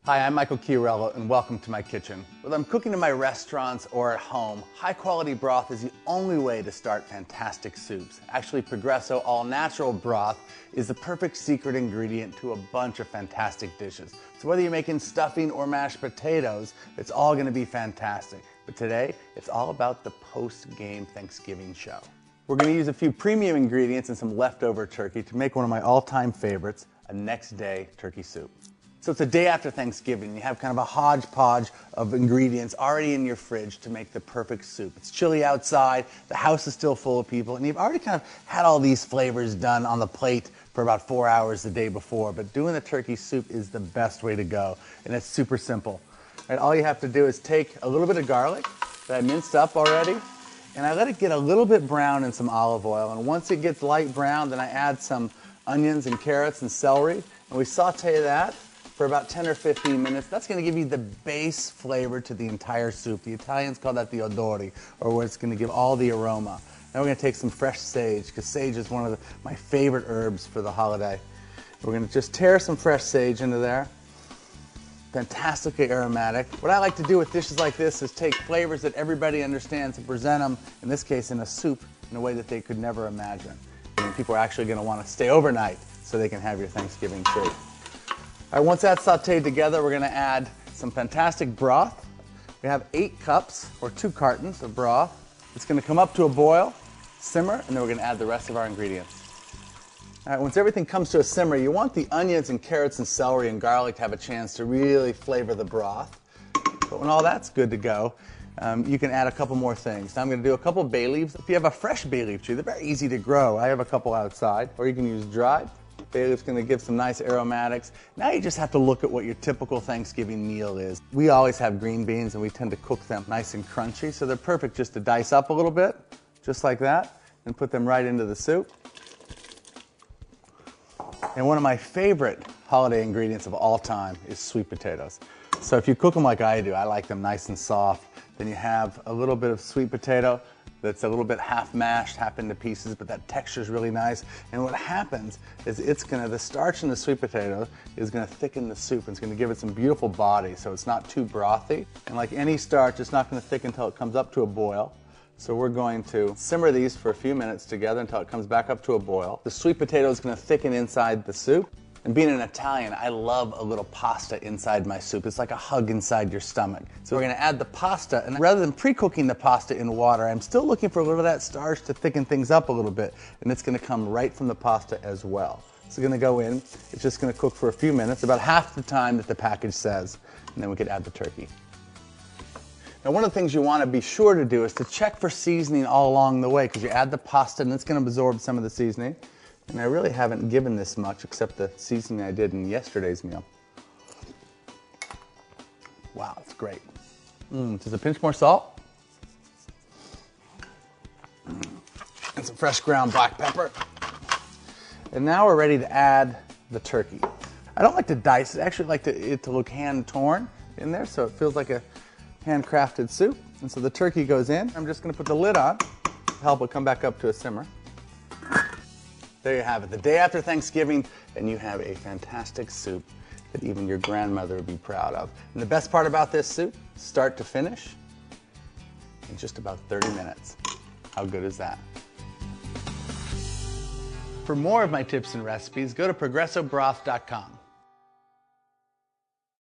Hi, I'm Michael Chiarello and welcome to my kitchen. Whether I'm cooking in my restaurants or at home, high quality broth is the only way to start fantastic soups. Actually, Progresso All Natural Broth is the perfect secret ingredient to a bunch of fantastic dishes. So whether you're making stuffing or mashed potatoes, it's all gonna be fantastic. But today, it's all about the post-game Thanksgiving show. We're gonna use a few premium ingredients and some leftover turkey to make one of my all-time favorites, a next day turkey soup. So it's a day after Thanksgiving. You have kind of a hodgepodge of ingredients already in your fridge to make the perfect soup. It's chilly outside, the house is still full of people, and you've already kind of had all these flavors done on the plate for about 4 hours the day before. But doing the turkey soup is the best way to go, and it's super simple. Right, all you have to do is take a little bit of garlic that I minced up already, and I let it get a little bit brown in some olive oil. And once it gets light brown, then I add some onions and carrots and celery, and we saute that for about 10 or 15 minutes. That's gonna give you the base flavor to the entire soup. The Italians call that the odori, or where it's gonna give all the aroma. Now we're gonna take some fresh sage, because sage is one of my favorite herbs for the holiday. We're gonna just tear some fresh sage into there. Fantastically aromatic. What I like to do with dishes like this is take flavors that everybody understands and present them, in this case in a soup, in a way that they could never imagine. And people are actually gonna wanna stay overnight so they can have your Thanksgiving soup. All right, once that's sauteed together, we're gonna add some fantastic broth. We have 8 cups, or 2 cartons of broth. It's gonna come up to a boil, simmer, and then we're gonna add the rest of our ingredients. All right, once everything comes to a simmer, you want the onions and carrots and celery and garlic to have a chance to really flavor the broth. But when all that's good to go, you can add a couple more things. Now I'm gonna do a couple bay leaves. If you have a fresh bay leaf tree, they're very easy to grow. I have a couple outside, or you can use dried. Bay leaf's gonna give some nice aromatics. Now you just have to look at what your typical Thanksgiving meal is. We always have green beans and we tend to cook them nice and crunchy, so they're perfect just to dice up a little bit, just like that, and put them right into the soup. And one of my favorite holiday ingredients of all time is sweet potatoes. So if you cook them like I do, I like them nice and soft. Then you have a little bit of sweet potato that's a little bit half mashed, half into pieces, but that texture is really nice. And what happens is the starch in the sweet potato is gonna thicken the soup, and it's gonna give it some beautiful body, so it's not too brothy. And like any starch, it's not gonna thicken until it comes up to a boil. So we're going to simmer these for a few minutes together until it comes back up to a boil. The sweet potato is gonna thicken inside the soup. And being an Italian, I love a little pasta inside my soup. It's like a hug inside your stomach. So we're gonna add the pasta, and rather than pre-cooking the pasta in water, I'm still looking for a little of that starch to thicken things up a little bit, and it's gonna come right from the pasta as well. It's gonna go in, it's just gonna cook for a few minutes, about half the time that the package says, and then we could add the turkey. Now one of the things you wanna be sure to do is to check for seasoning all along the way, because you add the pasta and it's gonna absorb some of the seasoning. And I really haven't given this much except the seasoning I did in yesterday's meal. Wow, it's great. Just a pinch more salt. And some fresh ground black pepper. And now we're ready to add the turkey. I don't like to dice it. I actually like it to look hand-torn in there, so it feels like a handcrafted soup. And so the turkey goes in. I'm just gonna put the lid on to help it come back up to a simmer. There you have it, the day after Thanksgiving, and you have a fantastic soup that even your grandmother would be proud of. And the best part about this soup, start to finish, in just about 30 minutes. How good is that? For more of my tips and recipes, go to progressobroth.com.